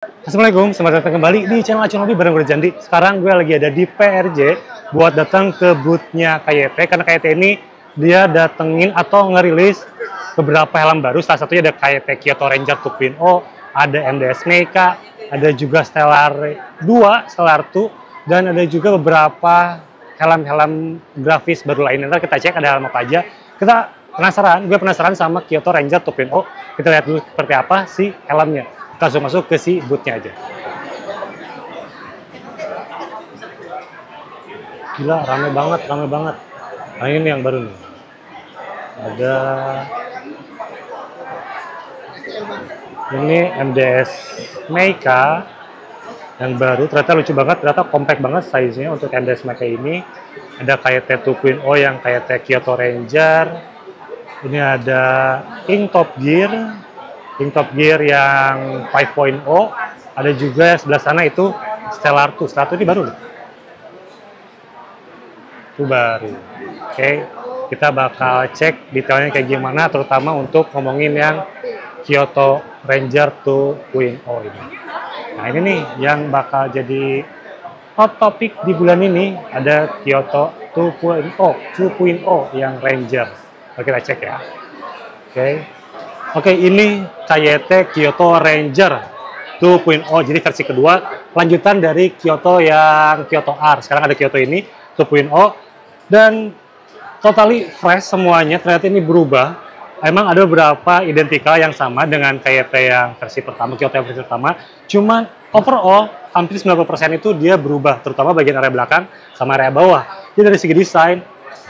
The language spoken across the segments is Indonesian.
Assalamualaikum, selamat datang kembali di channel Acunobi bareng gue Jandi. Sekarang gue lagi ada di PRJ buat datang ke booth-nya KYT, karena KYT ini dia datengin atau ngerilis beberapa helm baru. Salah satunya ada KYT Kyoto Ranger 2.0, ada MDS Meika, ada juga Stellar 2, Stellar 2, dan ada juga beberapa helm-helm grafis baru lainnya. Nanti kita cek ada helm apa aja. Gue penasaran sama Kyoto Ranger 2.0. Kita lihat dulu seperti apa sih helmnya. Langsung masuk ke si booth-nya aja. Gila, rame banget, rame banget. Nah, ini yang baru nih. Ada ini MDS Meika yang baru, ternyata lucu banget, ternyata compact banget size-nya untuk MDS Meika ini. Ada KYT 2.0 yang KYT Kyoto Ranger. Ini ada Ink Top Gear yang 5.0, ada juga sebelah sana itu Stellar 2. Stellar 2 ini baru nih. Itu baru. Oke, kita bakal cek detailnya kayak gimana, terutama untuk ngomongin yang Kyoto Ranger 2.0 ini. Nah, ini nih yang bakal jadi hot topic di bulan ini, ada Kyoto 2.0 yang Ranger. Oke, kita cek ya. Oke, ini KYT Kyoto Ranger 2.0, jadi versi kedua, lanjutan dari Kyoto yang Kyoto R. Sekarang ada Kyoto ini 2.0, dan totally fresh semuanya. Ternyata ini berubah. Emang ada beberapa identikal yang sama dengan KYT yang versi pertama, Kyoto yang versi pertama. Cuman overall hampir 90% itu dia berubah, terutama bagian area belakang sama area bawah. Jadi dari segi desain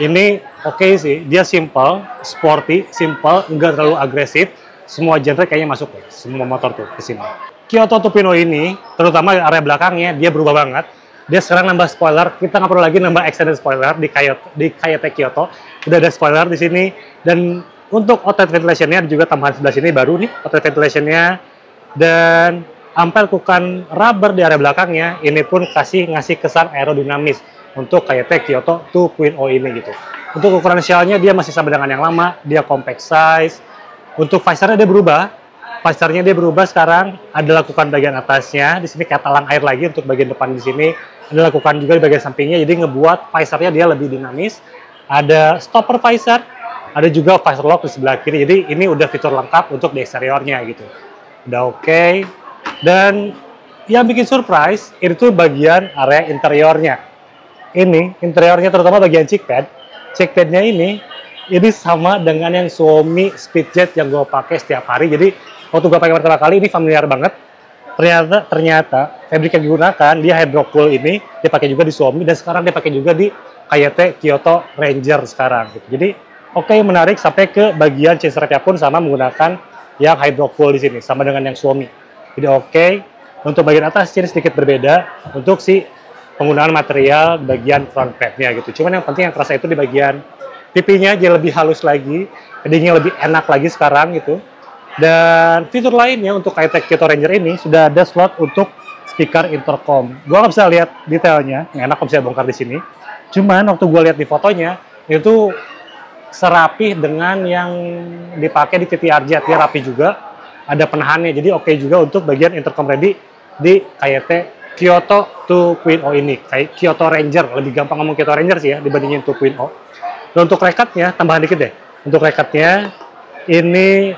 ini oke sih, dia simple, sporty, simple, enggak terlalu agresif. Semua genre kayaknya masuk ya, semua motor tuh ke sini. Kyoto 2.0 ini, terutama area belakangnya, dia berubah banget. Dia sekarang nambah spoiler, kita nggak perlu lagi nambah extended spoiler di KYT Kyoto. Udah ada spoiler di sini, dan untuk outlet ventilation-nya juga tambahan sebelah sini baru nih, outlet ventilation-nya. Dan ampel kukan rubber di area belakangnya, ini pun ngasih kesan aerodinamis untuk KYT Kyoto 2.0 ini gitu. Untuk ukuran shell-nya dia masih sama dengan yang lama, dia compact size. Untuk visor-nya dia berubah. Visor-nya dia berubah sekarang, ada lakukan bagian atasnya, di sini kayak talang air lagi untuk bagian depan di sini. Ada lakukan juga di bagian sampingnya, jadi ngebuat visor-nya dia lebih dinamis. Ada stopper visor, ada juga visor lock di sebelah kiri. Jadi ini udah fitur lengkap untuk di eksteriornya gitu. Udah oke. Dan yang bikin surprise itu bagian area interiornya. Ini interiornya terutama bagian cheek pad. Cheek padnya ini sama dengan yang Suomi Speedjet yang gue pakai setiap hari. Jadi waktu gue pakai pertama kali ini familiar banget. Ternyata fabric yang digunakan dia hydrocool ini dipakai juga di Suomi, dan sekarang dia pakai juga di KYT Kyoto Ranger sekarang gitu. Jadi oke, menarik sampai ke bagian chase wrap-nya pun sama menggunakan yang hydrocool di sini sama dengan yang Suomi. Jadi oke. Untuk bagian atas ini sedikit berbeda untuk si penggunaan material di bagian front pad-nya gitu. Cuman yang penting yang kerasa itu di bagian pipinya dia lebih halus lagi, headingnya lebih enak lagi sekarang gitu. Dan fitur lainnya untuk KYT Kyoto Ranger ini sudah ada slot untuk speaker intercom. Gua nggak bisa lihat detailnya, nggak enak kalau bisa bongkar di sini. Cuman waktu gua lihat di fotonya itu serapih dengan yang dipakai di TTRJ, dia rapi juga, ada penahannya. Jadi oke juga untuk bagian intercom ready di KYT Kyoto 2.0 ini. Kayak Kyoto Ranger, lebih gampang ngomong Kyoto Ranger sih ya dibandingin 2.0. Dan untuk rekatnya, tambahan dikit deh. Untuk rekatnya, ini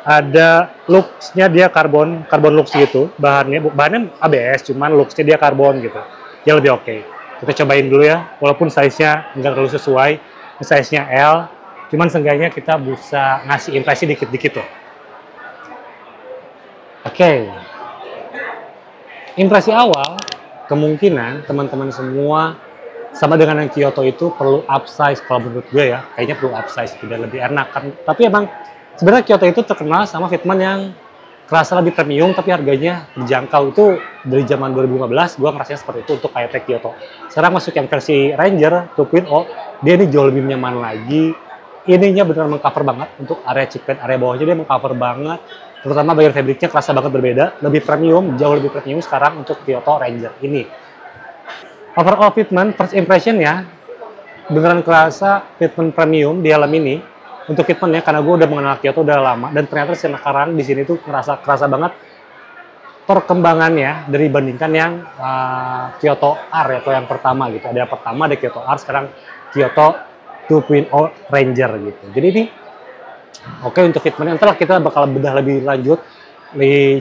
ada looks-nya dia karbon looks gitu. Bahannya ABS, cuman looks-nya dia karbon gitu. Dia lebih oke. Kita cobain dulu ya, walaupun size-nya nggak terlalu sesuai. Size-nya L, cuman seenggaknya kita bisa ngasih impresi dikit-dikit tuh. Oke. Impresi awal, kemungkinan teman-teman semua sama dengan yang Kyoto itu perlu upsize kalau menurut gue ya. Kayaknya perlu upsize, biar lebih enak kan. Tapi emang sebenarnya Kyoto itu terkenal sama fitment yang kerasa lebih premium tapi harganya terjangkau. Itu dari zaman 2015 gue ngerasanya seperti itu untuk KYT Kyoto. Sekarang masuk yang versi Ranger 2.0, dia ini jauh lebih nyaman lagi. Ininya benar mengcover banget untuk area cheek pad, area bawahnya dia mengcover banget. Terutama bagian fabriknya kerasa banget berbeda, lebih premium, jauh lebih premium sekarang untuk Kyoto Ranger ini. Overall fitment, first impression ya, beneran kerasa fitment premium di helm ini. Untuk fitment ya, karena gue udah mengenal Kyoto udah lama, dan ternyata sekarang di sini tuh kerasa banget perkembangannya dari bandingkan yang Kyoto R ya, atau yang pertama gitu. Ada yang pertama, ada Kyoto R, sekarang Kyoto 2.0 Ranger gitu. Jadi ini oke untuk fitment. Nanti kita bakal bedah lebih lanjut,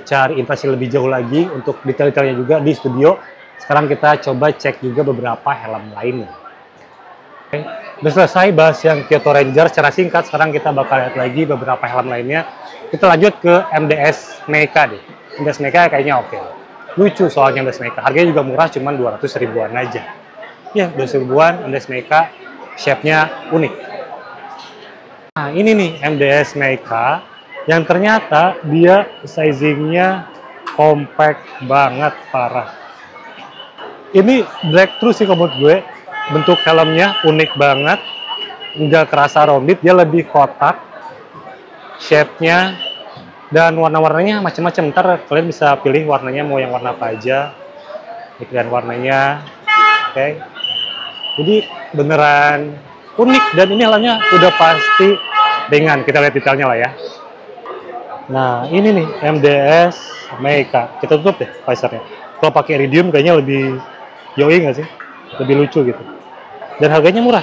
cari informasi lebih jauh lagi untuk detail-detailnya juga di studio. Sekarang kita coba cek juga beberapa helm lainnya. Oke. Udah selesai bahas yang Kyoto Ranger secara singkat, sekarang kita bakal lihat lagi beberapa helm lainnya. Kita lanjut ke MDS Meika deh. MDS Meika kayaknya oke. Lucu soalnya MDS Meika. Harganya juga murah, cuman 200 ribuan aja. Ya, 200 ribuan MDS Meika, shape-nya unik. Nah, ini nih MDS Meika yang ternyata dia sizingnya compact banget, parah. Ini breakthrough sih menurut gue. Bentuk helmnya unik banget, nggak kerasa rounded, dia lebih kotak shape-nya, dan warna-warnanya macam-macam. Ntar kalian bisa pilih warnanya mau yang warna apa aja, pilihan warnanya. Oke. Jadi beneran unik, dan ini helmnya udah pasti ringan. Kita lihat detailnya lah ya. Nah, ini nih MDS Meika. Kita tutup deh visornya. Kalau pakai iridium kayaknya lebih yoi nggak sih? Lebih lucu gitu. Dan harganya murah.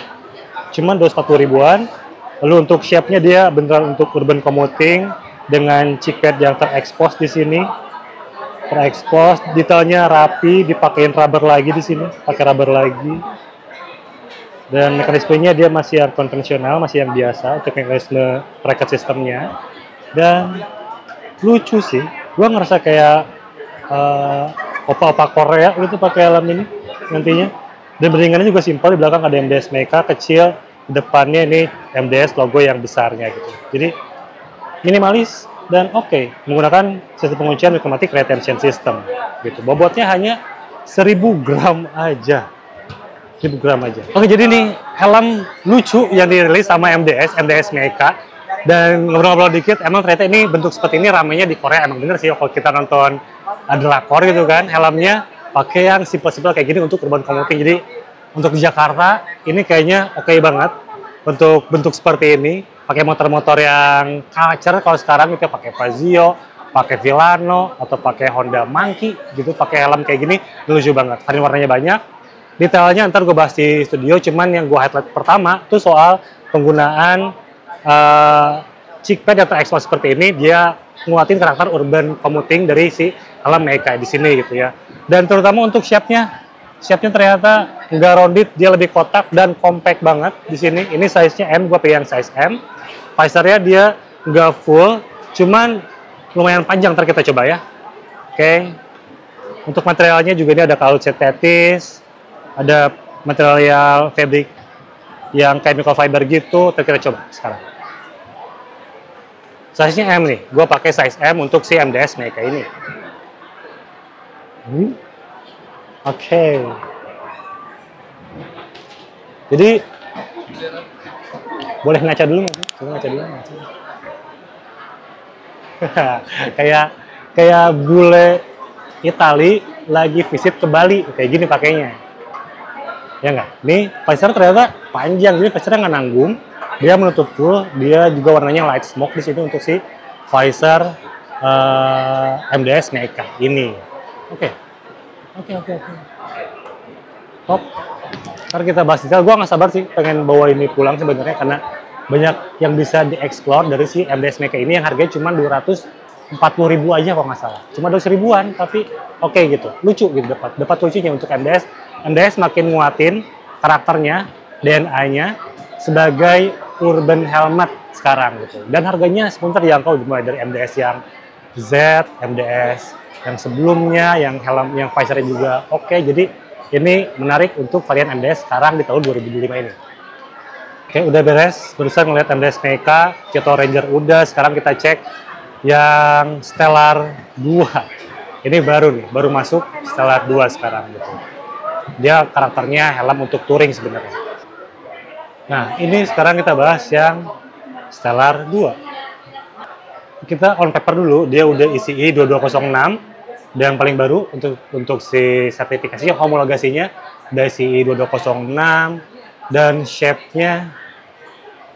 Cuman 240 ribuan. Lalu untuk shape-nya dia beneran untuk urban commuting dengan cheek pad yang terekspos di sini. Terekspos, detailnya rapi, dipakein rubber lagi di sini, pakai rubber lagi. Dan mekanismenya dia masih yang konvensional, masih yang biasa untuk mekanisme bracket sistemnya. Dan lucu sih, gua ngerasa kayak opa-opa Korea gitu pakai helm ini nantinya. Dan beringannya juga simpel, di belakang ada MDS Meika kecil, di depannya ini MDS logo yang besarnya gitu. Jadi minimalis dan oke, menggunakan sistem penguncian automatic retention system gitu. Bobotnya hanya 1000 gram aja. 1000 gram aja. Oke, jadi nih helm lucu yang dirilis sama MDS Meika. Dan ngobrol-ngobrol dikit, emang ternyata ini bentuk seperti ini ramainya di Korea. Emang bener sih kalau kita nonton drakor gitu kan, helmnya pakai yang simple-simple kayak gini untuk urban commuting. Jadi untuk di Jakarta ini kayaknya oke banget untuk bentuk seperti ini. Pakai motor-motor yang culture, kalau sekarang kita pakai Fazio, pakai Villano, atau pakai Honda Monkey gitu, pakai helm kayak gini lucu banget. Varian warnanya banyak. Detailnya ntar gue bahas di studio, cuman yang gue highlight pertama tuh soal penggunaan cheek pad yang terekspos seperti ini. Dia nguatin karakter urban commuting dari si helm Meika di sini gitu ya. Dan terutama untuk shape-nya ternyata nggak rounded, dia lebih kotak dan compact banget di sini. Ini size-nya M, gue pilih yang size M. Visornya dia nggak full, cuman lumayan panjang. Ntar kita coba ya. Oke. Untuk materialnya juga ini ada kalut sintetis, ada material fabric yang chemical fiber gitu. Ntar kita coba sekarang. Size-nya M nih, gue pakai size M untuk si MDS Meika ini. Oke. Jadi boleh ngaca dulu nggak? Coba ngaca dulu. kayak bule Itali lagi visit ke Bali, kayak gini pakainya. Ya nggak? Nih visor ternyata panjang, jadi visornya nggak nanggung. Dia menutup full, dia juga warnanya light smoke di sini untuk si visor MDS Meika ini. Oke. Top. Ntar kita bahas detail. Gue nggak sabar sih pengen bawa ini pulang sebenarnya, karena banyak yang bisa dieksplor dari si MDS Meika ini yang harganya cuma 240 ribu aja kalau nggak salah. Cuma 200 ribuan, tapi oke gitu. Lucu gitu, dapat lucunya untuk MDS. MDS makin nguatin karakternya, DNA-nya sebagai urban helmet sekarang gitu. Dan harganya sebentar dijangkau, mulai dari MDS yang Z, MDS yang sebelumnya, yang helm, yang visornya juga oke. Jadi ini menarik untuk varian MDS sekarang di tahun 2005 ini. Oke, udah beres. Barusan ngeliat MDS Meika, Kyoto Ranger udah. Sekarang kita cek yang Stellar 2. Ini baru nih, baru masuk Stellar 2 sekarang gitu. Dia karakternya helm untuk touring sebenarnya. Nah, ini sekarang kita bahas yang Stellar 2. Kita on paper dulu, dia udah ICI 2206. Dan yang paling baru untuk si sertifikasi homologasinya dari ICI 2206, dan shape-nya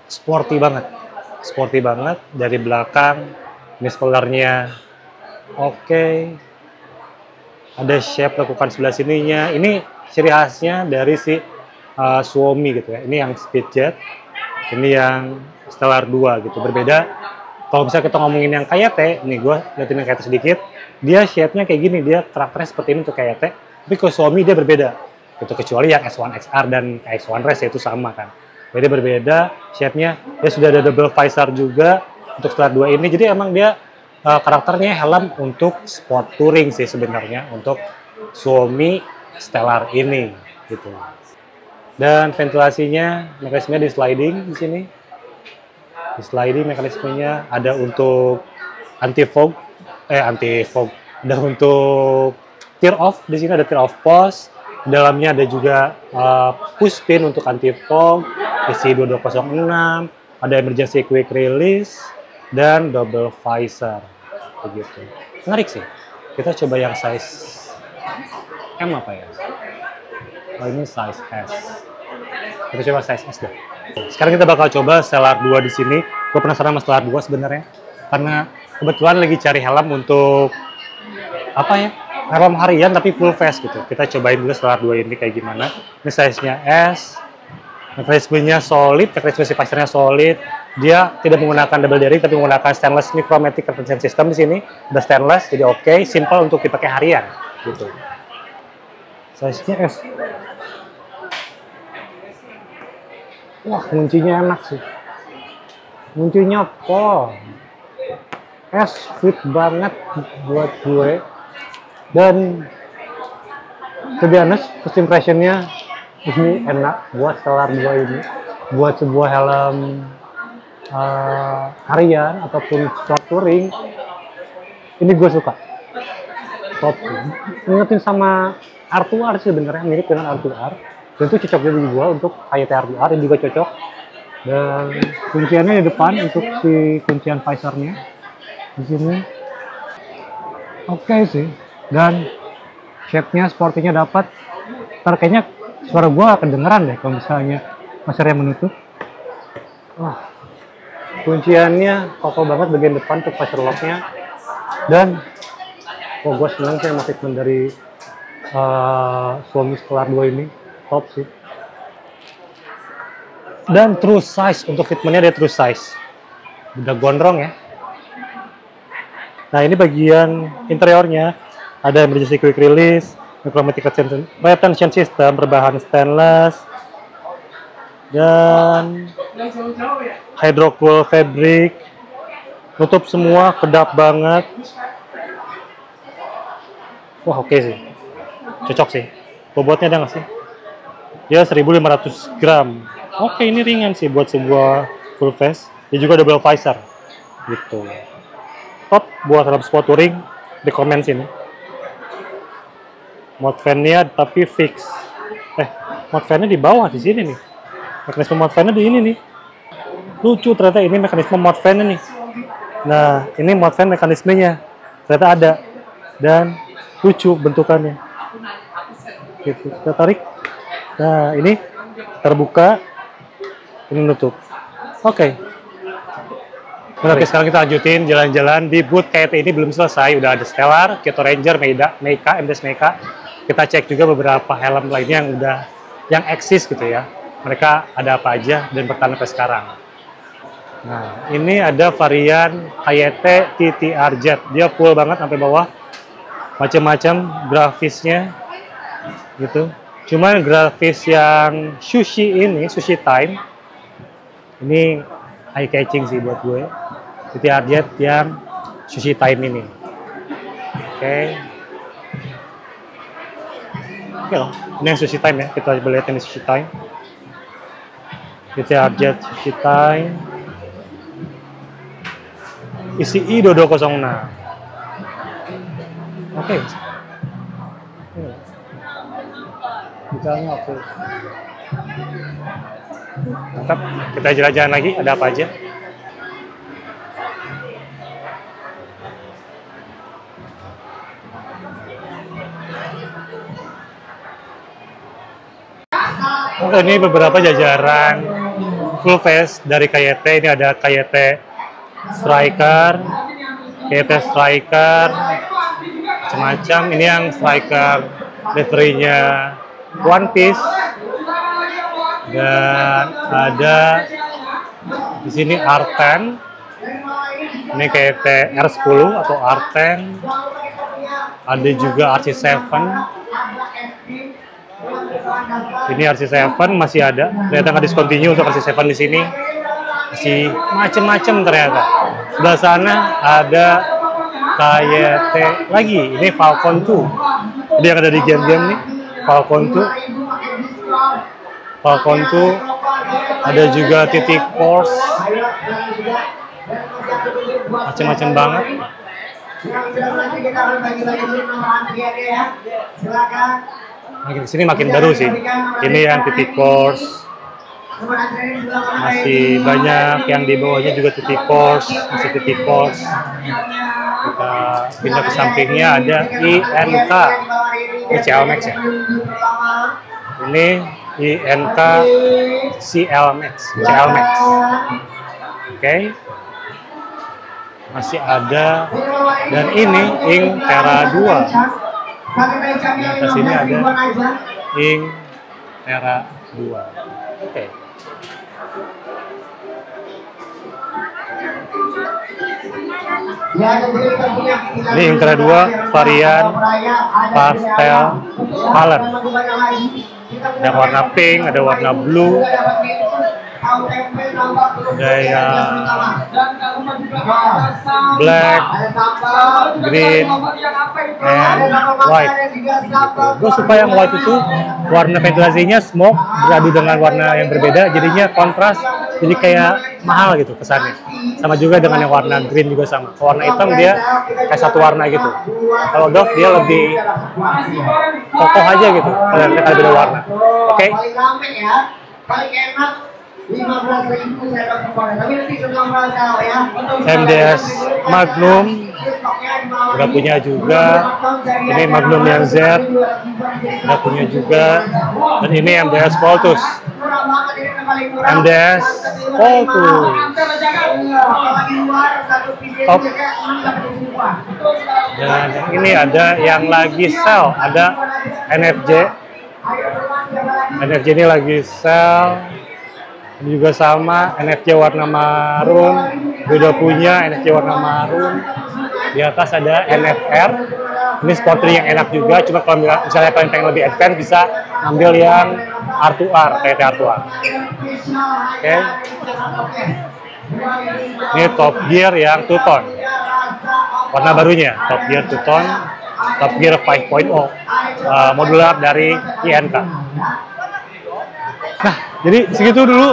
sporty banget dari belakang. Ini spoilernya oke, Ada shape lekukan sebelah sininya. Ini ciri khasnya dari si Suomi gitu ya. Ini yang Speedjet, ini yang Stellar 2 gitu. Berbeda. Kalau misalnya kita ngomongin yang KYT, nih gue liatin yang KYT sedikit, dia shape-nya kayak gini, dia karakternya seperti ini untuk KYT. Tapi kalau Suomi dia berbeda. Gitu, kecuali yang S1 XR dan X1 Race itu sama kan. Jadi berbeda shape-nya. Dia sudah ada double visor juga untuk Stellar 2 ini. Jadi emang dia karakternya helm untuk sport touring sih sebenarnya untuk Suomi Stellar ini gitu. Dan ventilasinya mekanismenya di sliding di sini. Di sliding mekanismenya ada untuk anti fog. Ada untuk tear off, di sini ada tear off post. Dalamnya ada juga push pin untuk anti fog, isi 2206, ada emergency quick release dan double visor. Begitu. Menarik sih. Kita coba yang size M apa ya? Oh, ini size S. Kita coba size S deh. Sekarang kita bakal coba Stellar 2 di sini. Gue penasaran sama Stellar 2 sebenarnya. Karena kebetulan lagi cari helm untuk apa ya? Helm harian tapi full face gitu. Kita cobain dulu Stellar 2 ini kayak gimana. Ini size-nya S. Mekanismenya solid, mekanisme visornya solid. Dia tidak menggunakan double bearing tapi menggunakan stainless. Ini chromatic retention system di sini. Ada stainless, jadi oke, simple untuk dipakai harian gitu. Size-nya S. Wah, kuncinya enak sih. Kuncinya pol. S fit banget buat gue. Dan to be honest, first impression-nya ini enak buat Stellar 2 ini. Buat sebuah helm harian ataupun sport touring, ini gue suka. Top. Ingetin sama R2R sih sebenarnya, mirip dengan R2R. Dan itu cocok jadi gue untuk KYT R2R, ini juga cocok. Dan kunciannya di depan untuk si kuncian visornya di sini. Oke sih. Dan shape-nya, sportinya dapat. Ntar kayaknya suara gue kedengeran deh kalau misalnya visornya menutup. Wah, kunciannya kokoh banget bagian depan untuk visor lock-nya. Dan gue senang sih sama fitment dari Suomi Stellar 2 ini. Top sih. Dan true size, untuk fitmentnya dia true size. Udah gondrong ya. Nah, ini bagian interiornya. Ada emergency quick release, chromatic retention system berbahan stainless, dan hydro cool fabric. Nutup semua, kedap banget. Wah, oke sih. Cocok sih. Bobotnya ada nggak sih? Ya, 1.500 gram. Oke, ini ringan sih buat sebuah full face. Dia juga double visor. Gitu. Top buat helm sport touring. Rekomend sini. Mode fan-nya tapi fix. Mode fan-nya di bawah di sini nih. Mekanisme mode fan-nya di ini nih. Lucu ternyata ini mekanisme mode fan-nya nih. Nah, ini mode fan mekanismenya. Ternyata ada. Dan lucu bentukannya. Gitu. Kita tarik. Nah, ini terbuka. Ini nutup. Oke. Oke, sekarang kita lanjutin jalan-jalan di booth KYT ini belum selesai. Udah ada Stellar, Kyoto Ranger, Meika, MDS Meika. Kita cek juga beberapa helm lainnya yang eksis gitu ya. Mereka ada apa aja dan bertahan sampai sekarang. Nah, ini ada varian KYT TTR Jet. Dia full banget sampai bawah. Macam-macam grafisnya gitu. Cuman grafis yang sushi ini, sushi time, ini eye catching sih buat gue. TTR Jet yang sushi time ini. Oke. Oke loh, ini yang sushi time ya. Kita coba lihat ini sushi time. TTR Jet sushi time. Isi I2206. Oke. Detailnya oke. Mantap, kita jalan-jalan lagi, ada apa aja. Oke, ini beberapa jajaran full face dari KYT. Ini ada KYT Striker, KYT Striker, Macam-macam. Ini yang striker livery-nya One Piece. Dan ada di sini R10. Ini kayak R10 atau R10. Ada juga RC7. Ini RC7 masih ada. Ternyata nggak discontinue untuk RC7 di sini. Masih macem-macem ternyata. Sebelah sana ada KYT lagi. Ini Falcon 2. Jadi yang ada di game-game nih. Falcon 2. Falcon 2. Ada juga titik Force. Macem-macem banget. Makin kesini makin baru sih. Ini yang titik course. Masih banyak yang di bawahnya juga titik course, masih titik course. Kita pindah ke sampingnya ada INK. Ini CLMax ya. Ini INK CLMax. Oke. Masih ada, dan ini Ing Tera 2. Di atas sini ada Ing Tera 2. Oke. Ini Ing Tera 2 varian pastel color. Ada warna pink, ada warna blue, ada yang black, green, and white. Gue suka yang white itu warna ventilasinya smoke beradu dengan warna yang berbeda, jadinya kontras, jadi kayak mahal gitu kesannya. Sama juga dengan yang warna green juga sama. Warna hitam dia kayak satu warna gitu. Kalau Dove dia lebih kokoh aja gitu. Kalau yang kita beda warna. Oke. MDS Magnum udah punya juga. Ini Magnum yang Z udah punya juga. Dan ini MDS Voltus. MDS Voltus top. Dan ini ada yang lagi sell, ada NFJ. NFJ ini lagi sell. Ini juga sama, NFC warna marun. Udah punya NFC warna marun. Di atas ada NFR. Ini sporty yang enak juga, cuma kalau misalnya kalian pengen lebih advance bisa ambil yang R2R, kayak R2R. Oke. Ini Top Gear yang 2-tone. Warna barunya, Top Gear 2-tone, Top Gear 5.0. Modular dari INK. Nah, jadi segitu dulu,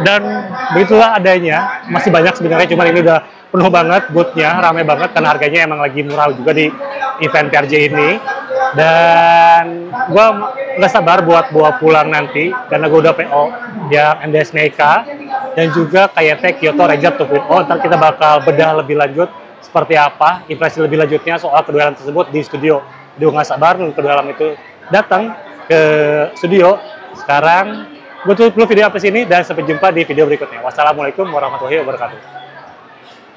dan begitulah adanya. Masih banyak sebenarnya, cuman ini udah penuh banget booth-nya, ramai banget karena harganya emang lagi murah juga di event PRJ ini. Dan gue nggak sabar buat bawa pulang nanti karena gue udah PO yang MDS Meika dan juga KYT Kyoto Ranger 2.0. Ntar kita bakal bedah lebih lanjut seperti apa impresi lebih lanjutnya soal kedua helm tersebut di studio. Gue nggak sabar untuk kedua helm itu datang ke studio. Sekarang gue tutup dulu video sampai sini dan sampai jumpa di video berikutnya. Wassalamualaikum warahmatullahi wabarakatuh.